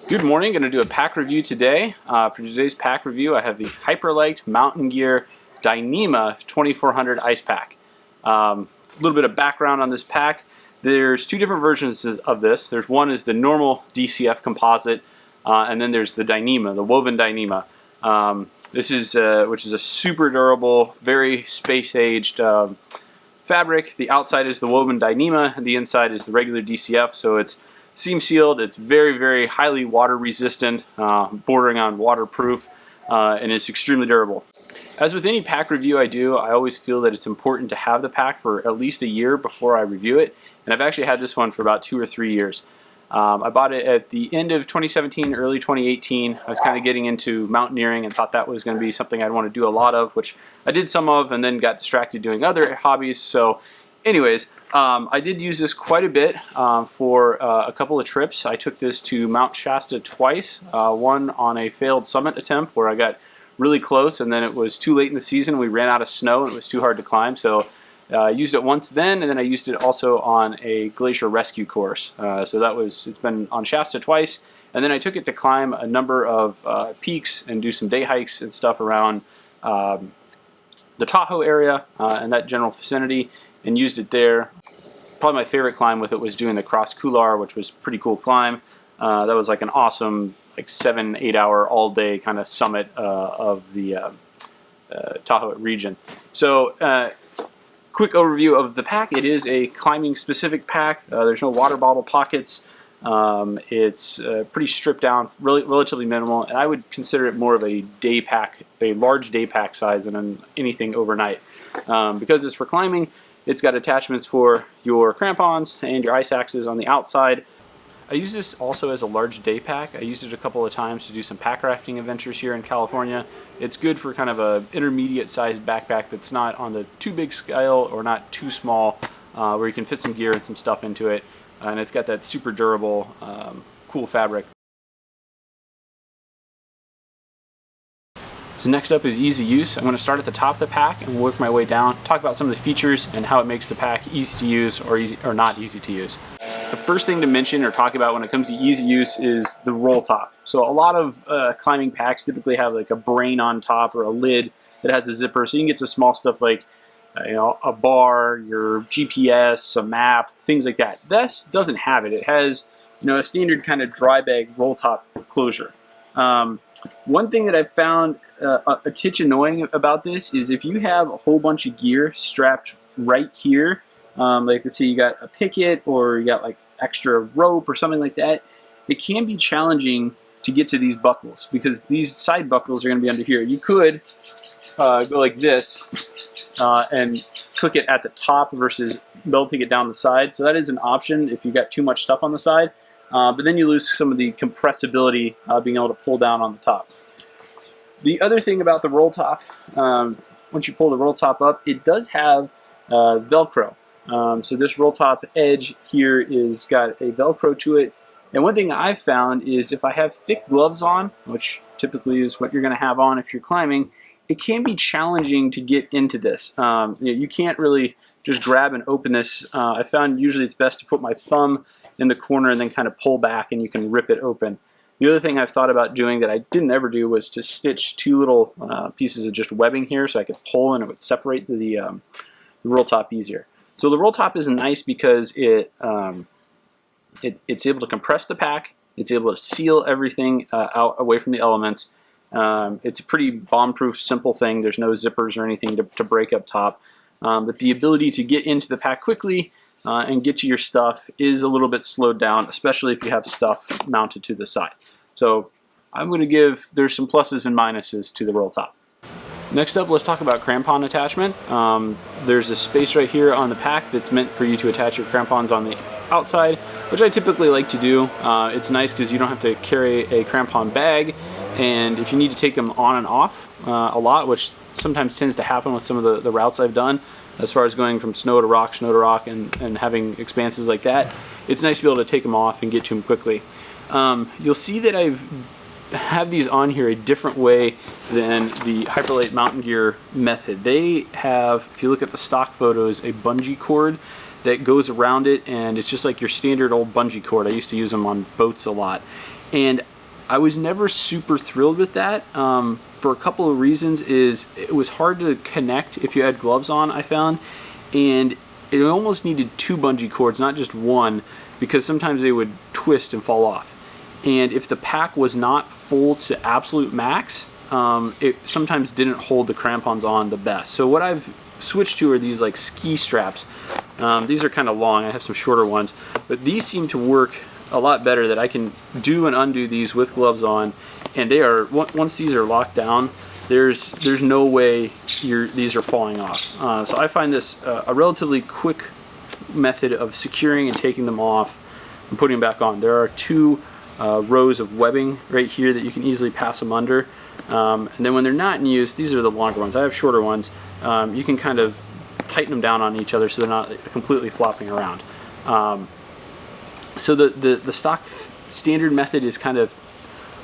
Good morning, going to do a pack review today. For today's pack review, I have the Hyperlite Mountain Gear Dyneema 2400 Ice Pack. A little bit of background on this pack. There's two different versions of this. There's one is the normal DCF composite, and then there's the Dyneema, the woven Dyneema. This is which is a super durable, very space-aged fabric. The outside is the woven Dyneema, and the inside is the regular DCF, so it's seam sealed. It's very, very highly water resistant, bordering on waterproof, and it's extremely durable. As with any pack review I do, I always feel that it's important to have the pack for at least a year before I review it, and I've actually had this one for about 2 or 3 years. I bought it at the end of 2017, early 2018. I was kind of getting into mountaineering and thought that was going to be something I'd want to do a lot of, which I did some of and then got distracted doing other hobbies. So anyways, I did use this quite a bit for a couple of trips. I took this to Mount Shasta twice, one on a failed summit attempt where I got really close and then it was too late in the season. We ran out of snow and it was too hard to climb. So I used it once then, and then I used it also on a glacier rescue course. So it's been on Shasta twice, and then I took it to climb a number of peaks and do some day hikes and stuff around the Tahoe area and that general vicinity, and used it there. Probably my favorite climb with it was doing the Cross Couloir, which was a pretty cool climb. That was like an awesome, like 7-8 hour all day kind of summit of the Tahoe region. So quick overview of the pack. It is a climbing specific pack. There's no water bottle pockets. It's pretty stripped down, relatively minimal, and I would consider it more of a day pack, a large day pack size than anything overnight. Because it's for climbing, it's got attachments for your crampons and your ice axes on the outside. I use this also as a large day pack. I used it a couple of times to do some pack rafting adventures here in California. It's good for kind of a intermediate sized backpack that's not on the too big scale or not too small, where you can fit some gear and some stuff into it. And it's got that super durable, cool fabric. So next up is easy use. I'm going to start at the top of the pack and work my way down, talk about some of the features and how it makes the pack easy to use or not easy to use. The first thing to mention or talk about when it comes to easy use is the roll top. So a lot of climbing packs typically have like a brain on top or a lid that has a zipper, so you can get to small stuff like a bar, your GPS, a map, things like that. This doesn't have it. It has a standard kind of dry bag roll top closure. One thing that I've found a titch annoying about this is if you have a whole bunch of gear strapped right here, like let's say you got a picket or you got like extra rope or something like that, it can be challenging to get to these buckles because these side buckles are going to be under here. You could go like this and click it at the top versus belting it down the side. So that is an option if you've got too much stuff on the side. But then you lose some of the compressibility being able to pull down on the top. The other thing about the roll top, once you pull the roll top up, it does have Velcro. So this roll top edge here is got a Velcro to it. And one thing I've found is if I have thick gloves on, which typically is what you're going to have on if you're climbing, it can be challenging to get into this. You can't really just grab and open this. I found usually it's best to put my thumb in the corner and then kind of pull back and you can rip it open. The other thing I've thought about doing that I didn't ever do was to stitch 2 little pieces of just webbing here so I could pull and it would separate the roll top easier. So the roll top is nice because it's able to compress the pack, it's able to seal everything out away from the elements. It's a pretty bomb-proof, simple thing. There's no zippers or anything to break up top. But the ability to get into the pack quickly and get to your stuff is a little bit slowed down, especially if you have stuff mounted to the side. So I'm going to there's some pluses and minuses to the roll top. Next up, let's talk about crampon attachment. There's a space right here on the pack that's meant for you to attach your crampons on the outside, which I typically like to do. It's nice because you don't have to carry a crampon bag, and if you need to take them on and off a lot, which sometimes tends to happen with some of the routes I've done, as far as going from snow to rock, and having expanses like that, it's nice to be able to take them off and get to them quickly. You'll see that I've have these on here a different way than the Hyperlite Mountain Gear method. They have, if you look at the stock photos, a bungee cord that goes around it, and it's just like your standard old bungee cord. I used to use them on boats a lot. And I was never super thrilled with that for a couple of reasons. Is it was hard to connect if you had gloves on, I found, and it almost needed 2 bungee cords, not just one, because sometimes they would twist and fall off. And if the pack was not full to absolute max, it sometimes didn't hold the crampons on the best. So what I've switched to are these like ski straps. These are kind of long. I have some shorter ones, but these seem to work a lot better, that I can do and undo these with gloves on, and they are, once these are locked down, there's no way these are falling off. So I find this a relatively quick method of securing and taking them off and putting them back on. There are 2 rows of webbing right here that you can easily pass them under, and then when they're not in use, these are the longer ones. I have shorter ones. You can kind of tighten them down on each other so they're not completely flopping around. So the stock standard method is kind of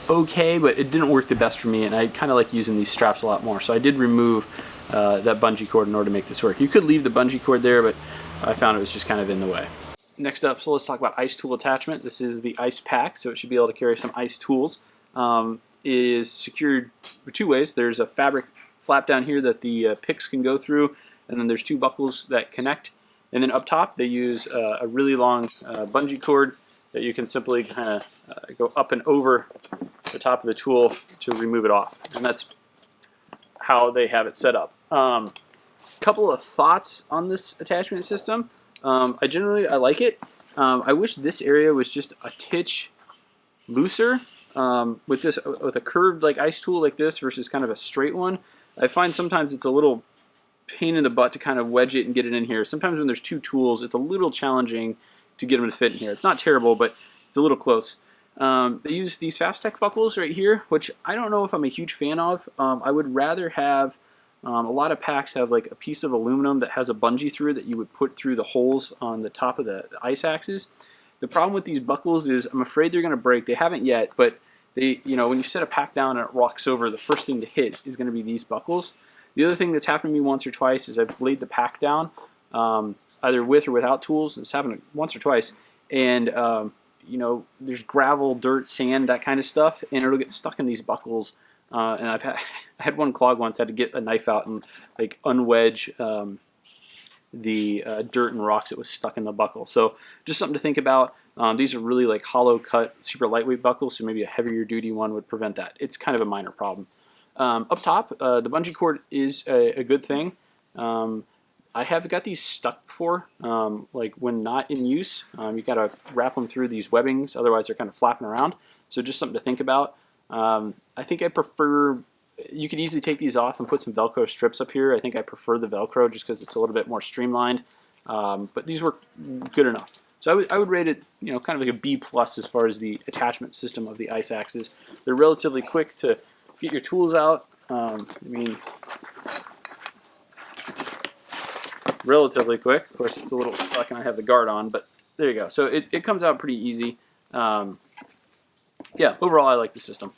okay, but it didn't work the best for me, and I kind of like using these straps a lot more. So I did remove that bungee cord in order to make this work. You could leave the bungee cord there, but I found it was just kind of in the way. Next up, so let's talk about ice tool attachment. This is the ice pack, so it should be able to carry some ice tools. It is secured 2 ways. There's a fabric flap down here that the picks can go through, and then there's 2 buckles that connect. And then up top, they use a really long bungee cord that you can simply kind of go up and over the top of the tool to remove it off. And that's how they have it set up. Couple of thoughts on this attachment system. I like it. I wish this area was just a titch looser with a curved like ice tool like this versus kind of a straight one. I find sometimes it's a little pain in the butt to kind of wedge it and get it in here. Sometimes when there's 2 tools, it's a little challenging to get them to fit in here. It's not terrible, but it's a little close. They use these Fastech buckles right here, which I don't know if I'm a huge fan of. I would rather have, a lot of packs have like a piece of aluminum that has a bungee through it that you would put through the holes on the top of the ice axes. The problem with these buckles is I'm afraid they're going to break. They haven't yet, but they, when you set a pack down and it rocks over, the first thing to hit is going to be these buckles. The other thing that's happened to me once or twice is I've laid the pack down, either with or without tools. It's happened once or twice, and there's gravel, dirt, sand, that kind of stuff, and it'll get stuck in these buckles. And I had one clog once. I had to get a knife out and like unwedge the dirt and rocks that was stuck in the buckle. So just something to think about. These are really like hollow cut, super lightweight buckles, so maybe a heavier duty one would prevent that. It's kind of a minor problem. Up top, the bungee cord is a good thing. I have got these stuck before, like when not in use. You got to wrap them through these webbings, otherwise they're kind of flapping around. So just something to think about. I think I prefer, you could easily take these off and put some Velcro strips up here. I think I prefer the Velcro just because it's a little bit more streamlined. But these work good enough. So I would rate it, kind of like a B+ as far as the attachment system of the ice axes. They're relatively quick to get your tools out. Relatively quick. Of course, it's a little stuck and I have the guard on, but there you go. So it comes out pretty easy. Yeah, overall I like the system.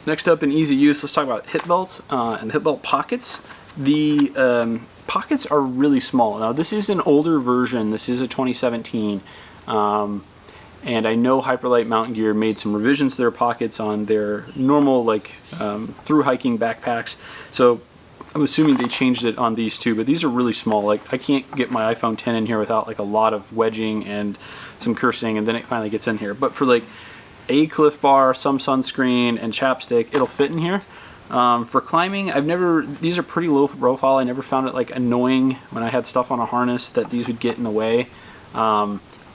Next up in easy use, let's talk about hip belts and hip belt pockets. The pockets are really small. Now this is an older version. This is a 2017. And I know Hyperlite Mountain Gear made some revisions to their pockets on their normal through hiking backpacks. So I'm assuming they changed it on these too, but these are really small. Like I can't get my iPhone 10 in here without like a lot of wedging and some cursing, and then it finally gets in here. But for like a Cliff Bar, some sunscreen, and chapstick, it'll fit in here. For climbing, these are pretty low profile. I never found it like annoying when I had stuff on a harness that these would get in the way.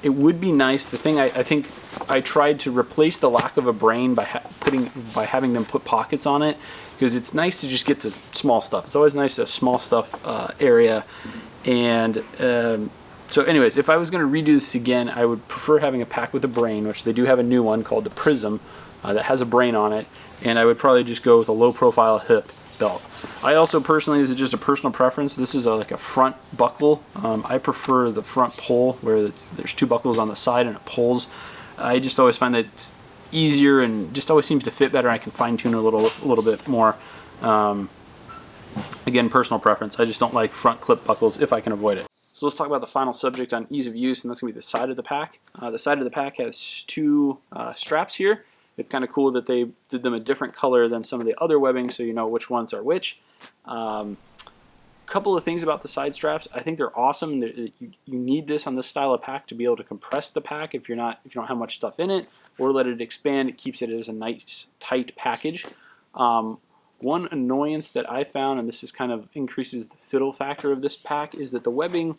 It would be nice. The thing I think I tried to replace the lack of a brain by having them put pockets on it, because it's nice to just get to small stuff. It's always nice to have small stuff area. And so anyways, if I was going to redo this again, I would prefer having a pack with a brain, which they do have a new one called the Prism that has a brain on it. And I would probably just go with a low profile hip belt. I also personally, this is just a personal preference, this is like a front buckle. I prefer the front pull where there's 2 buckles on the side and it pulls. I just always find that it's easier and just always seems to fit better. I can fine tune a little bit more. Again, personal preference. I just don't like front clip buckles if I can avoid it. So let's talk about the final subject on ease of use, and that's going to be the side of the pack. The side of the pack has 2 straps here. It's kind of cool that they did them a different color than some of the other webbing, so you know which ones are which. Couple of things about the side straps. I think they're awesome. You need this on this style of pack to be able to compress the pack if you don't have much stuff in it, or let it expand. It keeps it as a nice tight package. One annoyance that I found, and this is kind of increases the fiddle factor of this pack, is that the webbing,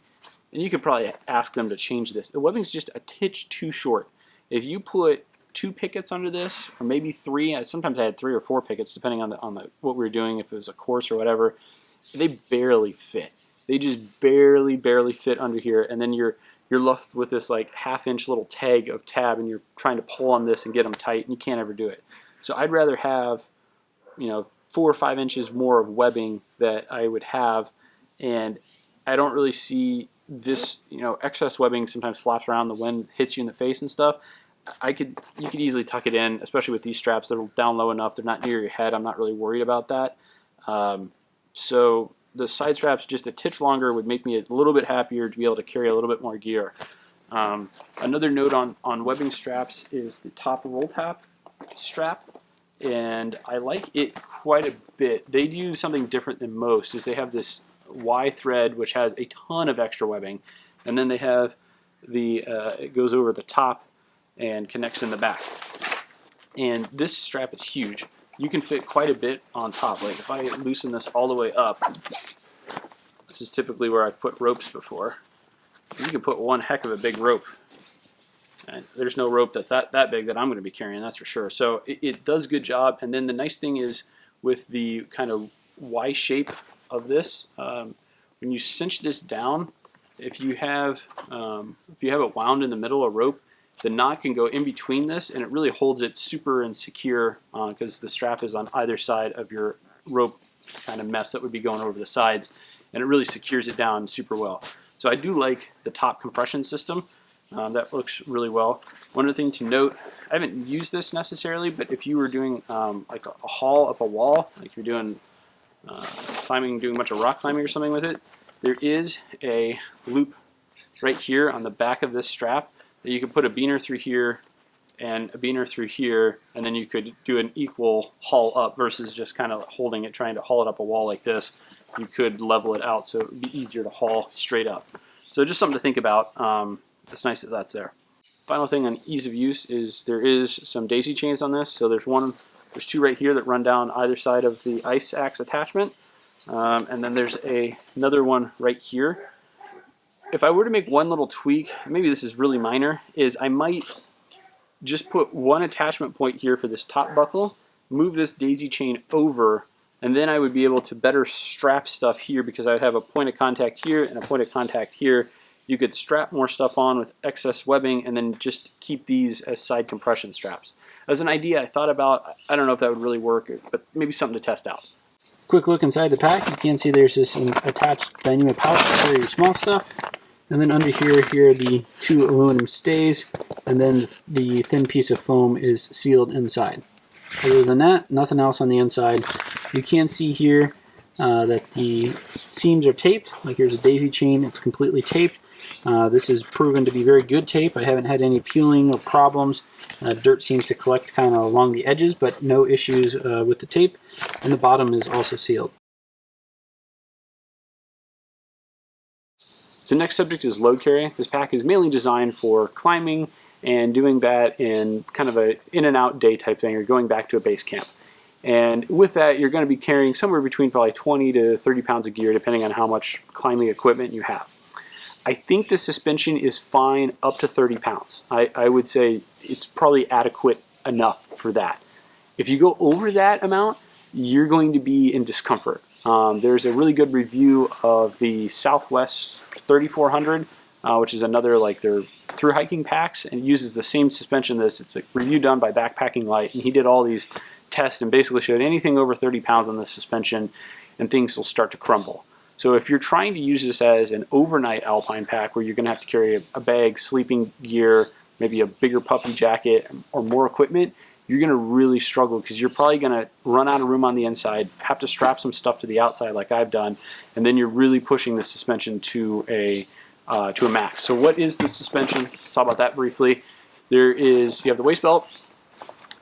and you could probably ask them to change this, the webbing's just a titch too short. If you put 2 pickets under this, or maybe 3, sometimes I had 3 or 4 pickets depending on what we were doing, if it was a course or whatever, they barely fit. They just barely fit under here, and then you're left with this like half-inch little tag of tab, and you're trying to pull on this and get them tight, and you can't ever do it. So I'd rather have, 4 or 5 inches more of webbing that I would have, and I don't really see this, excess webbing sometimes flaps around, the wind hits you in the face and stuff. You could easily tuck it in, especially with these straps. They're down low enough, they're not near your head. I'm not really worried about that. So the side straps just a titch longer would make me a little bit happier to be able to carry a little bit more gear. Another note on webbing straps is the top roll tab strap, and I like it quite a bit. They do something different than most, is they have this Y thread which has a ton of extra webbing, and then they have it goes over the top and connects in the back. And this strap is huge. You can fit quite a bit on top. Like if I loosen this all the way up, this is typically where I've put ropes before. You can put one heck of a big rope. And there's no rope that's that big that I'm going to be carrying, that's for sure. So it does a good job. And then the nice thing is with the kind of Y shape of this, when you cinch this down, if you have it wound in the middle, a rope, the knot can go in between this, and it really holds it super and secure because the strap is on either side of your rope kind of mess that would be going over the sides, and it really secures it down super well. So I do like the top compression system. That looks really well. One other thing to note, I haven't used this necessarily, but if you were doing like a haul up a wall, like you're doing climbing, doing a bunch of rock climbing or something with it, there is a loop right here on the back of this strap that you could put a beaner through here and a beaner through here, and then you could do an equal haul up versus just kind of holding it, trying to haul it up a wall like this. You could level it out so it would be easier to haul straight up. So just something to think about. It's nice that that's there. Final thing on ease of use is there is some daisy chains on this. So there's 2 right here that run down either side of the ice axe attachment, and then there's another one right here. If I were to make one little tweak, maybe this is really minor, is I might just put one attachment point here for this top buckle, move this daisy chain over, and then I would be able to better strap stuff here because I would have a point of contact here and a point of contact here. You could strap more stuff on with excess webbing and then just keep these as side compression straps. As an idea I thought about, I don't know if that would really work, but maybe something to test out. Quick look inside the pack. You can see there's this attached Dyneema pouch to carry your small stuff. And then under here are the 2 aluminum stays, and then the thin piece of foam is sealed inside. Other than that, nothing else on the inside. You can see here that the seams are taped. Like here's a daisy chain, it's completely taped. This is proven to be very good tape. I haven't had any peeling or problems. Dirt seems to collect kind of along the edges, but no issues with the tape. And the bottom is also sealed. So next subject is load carry. This pack is mainly designed for climbing and doing that in kind of a in and out day type thing, or going back to a base camp. And with that, you're going to be carrying somewhere between probably 20 to 30 pounds of gear, depending on how much climbing equipment you have. I think the suspension is fine up to 30 pounds. I would say it's probably adequate enough for that. If you go over that amount, you're going to be in discomfort. There's a really good review of the Southwest 3400, which is another like their through hiking packs, and it uses the same suspension as this. It's a review done by Backpacking Light, and he did all these tests and basically showed anything over 30 pounds on the suspension and things will start to crumble. So if you're trying to use this as an overnight alpine pack where you're going to have to carry a bag, sleeping gear, maybe a bigger puffy jacket or more equipment, you're going to really struggle because you're probably going to run out of room on the inside, have to strap some stuff to the outside like I've done, and then you're really pushing the suspension to a max. So what is the suspension? Let's talk about that briefly. You have the waist belt,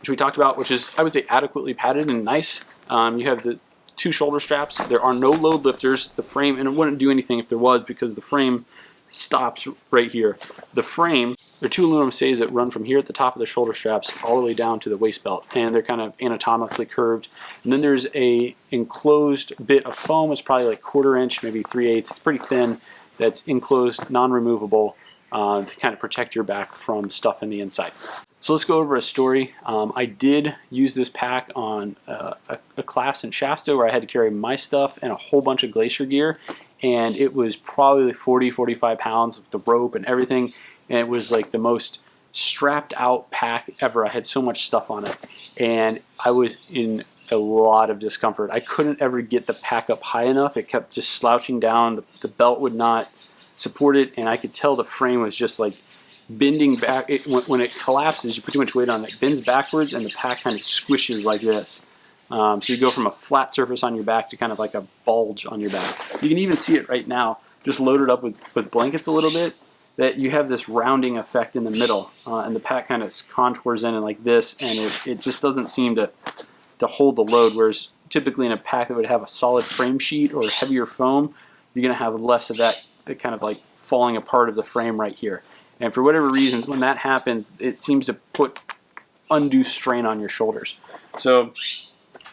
which we talked about, which is, I would say, adequately padded and nice. You have the 2 shoulder straps. There are no load lifters. The frame, and it wouldn't do anything if there was, because the frame stops right here. The frame, there are 2 aluminum stays that run from here at the top of the shoulder straps all the way down to the waist belt, and they're kind of anatomically curved. And then there's a enclosed bit of foam. It's probably like 1/4 inch, maybe 3/8. It's pretty thin. That's enclosed, non-removable, to kind of protect your back from stuff in the inside. So let's go over a story. I did use this pack on a class in Shasta where I had to carry my stuff and a whole bunch of glacier gear, and it was probably 40-45 pounds of the rope and everything, and it was like the most strapped out pack ever. I had so much stuff on it, and I was in a lot of discomfort. I couldn't ever get the pack up high enough. It kept just slouching down. The belt would not support it, and I could tell the frame was just like bending back. When it collapses, you put too much weight on it, it bends backwards, and the pack kind of squishes like this. So you go from a flat surface on your back to kind of like a bulge on your back. You can even see it right now, just loaded up with blankets a little bit, that you have this rounding effect in the middle, and the pack kind of contours in and like this, and it just doesn't seem to hold the load, whereas typically in a pack that would have a solid frame sheet or heavier foam, you're going to have less of that kind of like falling apart of the frame right here. And for whatever reasons, when that happens, it seems to put undue strain on your shoulders. So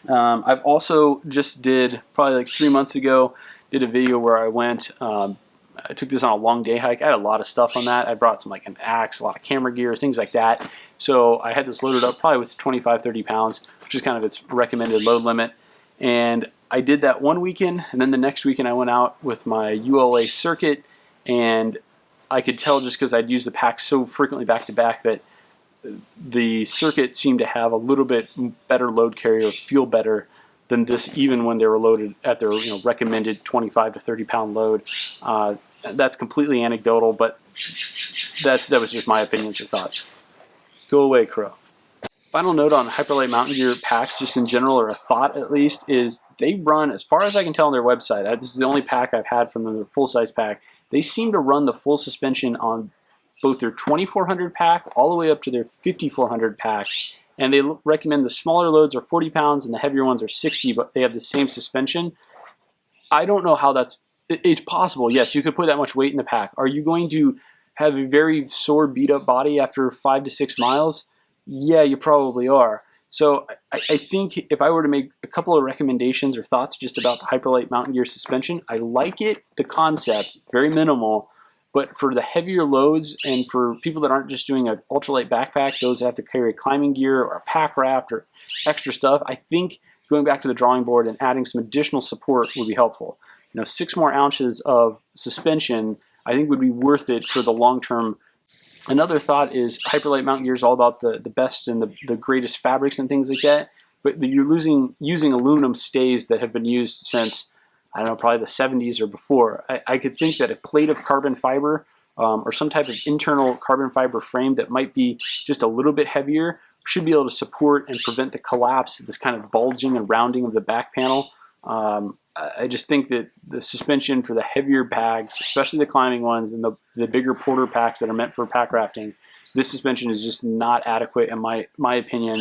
I've also just did, probably like 3 months ago, did a video where I went, I took this on a long day hike. I had a lot of stuff on that. I brought some, like an axe, a lot of camera gear, things like that. So I had this loaded up probably with 25-30 pounds, which is kind of its recommended load limit. And I did that one weekend, and then the next weekend I went out with my ULA circuit, and I could tell just because I'd used the pack so frequently back to back that the circuit seemed to have a little bit better load carrier, feel better than this, even when they were loaded at their recommended 25 to 30 pound load. That's completely anecdotal, but that was just my opinions or thoughts. Go away, Crow. Final note on Hyperlite Mountain Gear packs, just in general, or a thought at least, is they run, as far as I can tell on their website, this is the only pack I've had from them, their full-size pack, they seem to run the full suspension on both their 2400 pack all the way up to their 5400 pack, and they recommend the smaller loads are 40 pounds and the heavier ones are 60, but they have the same suspension. I don't know how it's possible. Yes, you could put that much weight in the pack. Are you going to have a very sore, beat-up body after 5 to 6 miles? Yeah, you probably are. So I think if I were to make a couple of recommendations or thoughts just about the Hyperlite Mountain Gear suspension, I like it, the concept, very minimal, but for the heavier loads and for people that aren't just doing an ultralight backpack, those that have to carry climbing gear or a pack raft or extra stuff, I think going back to the drawing board and adding some additional support would be helpful. 6 more ounces of suspension I think would be worth it for the long term. Another thought is Hyperlite Mountain Gear is all about the best and the greatest fabrics and things like that, but you're using aluminum stays that have been used since, I don't know, probably the 70s or before. I could think that a plate of carbon fiber or some type of internal carbon fiber frame that might be just a little bit heavier should be able to support and prevent the collapse, this kind of bulging and rounding of the back panel. I just think that the suspension for the heavier bags, especially the climbing ones and the bigger porter packs that are meant for pack rafting, this suspension is just not adequate in my opinion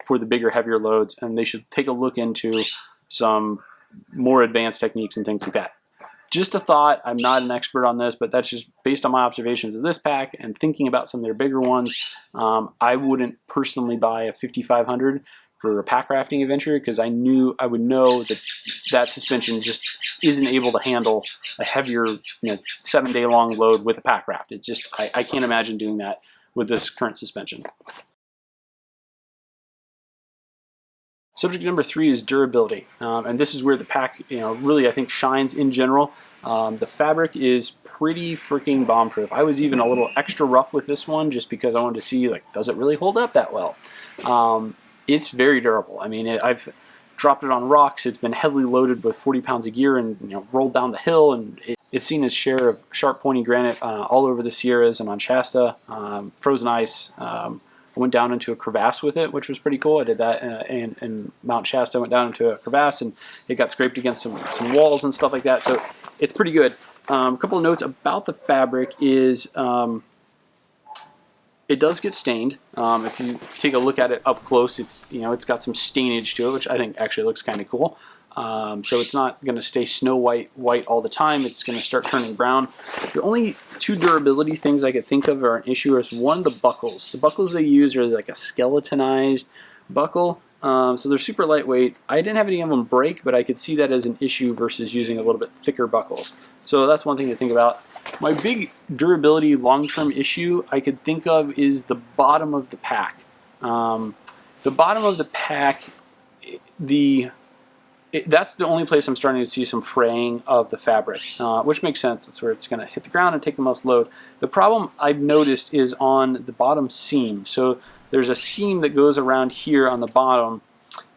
for the bigger, heavier loads, and they should take a look into some more advanced techniques and things like that. Just a thought. I'm not an expert on this, but that's just based on my observations of this pack and thinking about some of their bigger ones. I wouldn't personally buy a 5500 for a pack rafting adventure because I would know that suspension just isn't able to handle a heavier 7-day long load with a pack raft. It's just I can't imagine doing that with this current suspension. Subject number 3 is durability, and this is where the pack really I think shines in general. The fabric is pretty freaking bomb-proof. I was even a little extra rough with this one just because I wanted to see, does it really hold up that well? It's very durable. I mean, I've dropped it on rocks. It's been heavily loaded with 40 pounds of gear and rolled down the hill, and it's seen its share of sharp pointy granite all over the Sierras and on Shasta, frozen ice. I went down into a crevasse with it, which was pretty cool. I did that in Mount Shasta. I went down into a crevasse and it got scraped against some walls and stuff like that. So it's pretty good. A couple of notes about the fabric is It does get stained. If you take a look at it up close, it's it's got some stainage to it, which I think actually looks kind of cool. So it's not going to stay snow white all the time. It's going to start turning brown. The only two durability things I could think of are an issue is one, the buckles. The buckles they use are like a skeletonized buckle. So they're super lightweight. I didn't have any of them break, but I could see that as an issue versus using a little bit thicker buckles. So that's one thing to think about. My big durability long-term issue I could think of is the bottom of the pack. The bottom of the pack, that's the only place I'm starting to see some fraying of the fabric, which makes sense. That's where it's going to hit the ground and take the most load. The problem I've noticed is on the bottom seam. So there's a seam that goes around here on the bottom,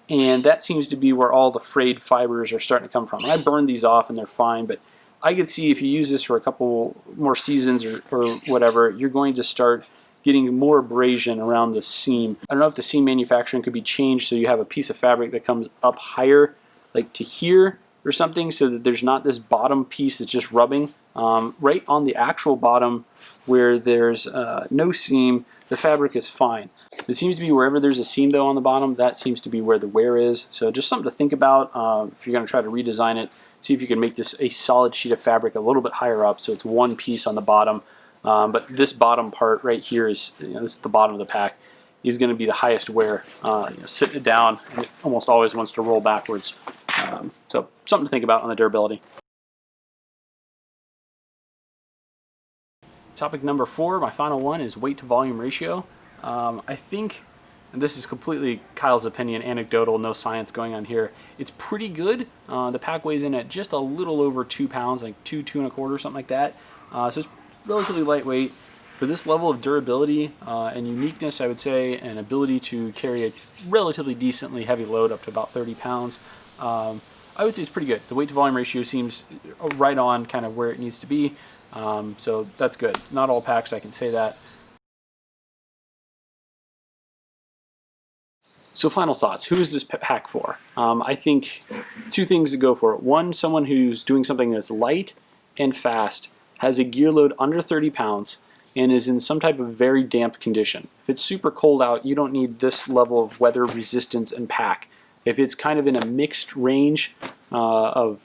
and that seems to be where all the frayed fibers are starting to come from. And I burned these off and they're fine, but I could see if you use this for a couple more seasons or whatever, you're going to start getting more abrasion around the seam. I don't know if the seam manufacturing could be changed so you have a piece of fabric that comes up higher, like to here or something, so that there's not this bottom piece that's just rubbing. Right on the actual bottom where there's no seam, the fabric is fine. It seems to be wherever there's a seam though on the bottom, that seems to be where the wear is. So just something to think about if you're going to try to redesign it. See if you can make this a solid sheet of fabric a little bit higher up so it's one piece on the bottom. But this bottom part right here is, this is the bottom of the pack, is going to be the highest wear. Sitting it down, and it almost always wants to roll backwards. So something to think about on the durability. Topic number 4, my final one, is weight to volume ratio. I think, and this is completely Kyle's opinion, anecdotal, no science going on here, it's pretty good. The pack weighs in at just a little over 2 pounds, like 2 1/4, something like that. So it's relatively lightweight. For this level of durability and uniqueness, I would say, and ability to carry a relatively decently heavy load up to about 30 pounds, I would say it's pretty good. The weight to volume ratio seems right on kind of where it needs to be. So that's good. Not all packs, I can say that. So final thoughts. Who is this pack for? I think 2 things to go for. One, someone who's doing something that's light and fast, has a gear load under 30 pounds, and is in some type of very damp condition. If it's super cold out, you don't need this level of weather resistance and pack. If it's kind of in a mixed range of,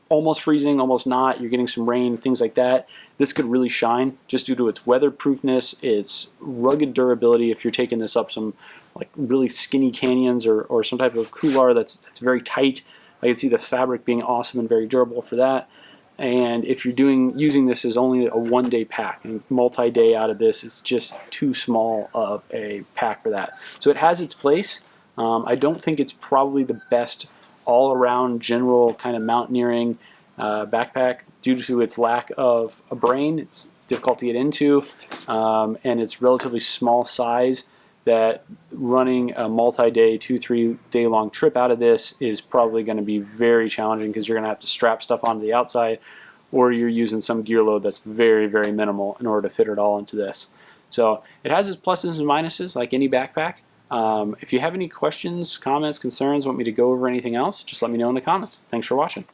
almost freezing, almost not, you're getting some rain, things like that, this could really shine just due to its weatherproofness, its rugged durability. If you're taking this up some like really skinny canyons or some type of couloir that's very tight, I can see the fabric being awesome and very durable for that. And if you're using this as only a 1-day pack, and multi-day out of this is just too small of a pack for that. So it has its place. I don't think it's probably the best all-around general kind of mountaineering backpack due to its lack of a brain. It's difficult to get into, and its relatively small size, that running a multi-day, 2-3 day long trip out of this is probably going to be very challenging, because you're going to have to strap stuff onto the outside, or you're using some gear load that's very, very minimal in order to fit it all into this. So it has its pluses and minuses like any backpack. If you have any questions, comments, concerns, want me to go over anything else, just let me know in the comments. Thanks for watching.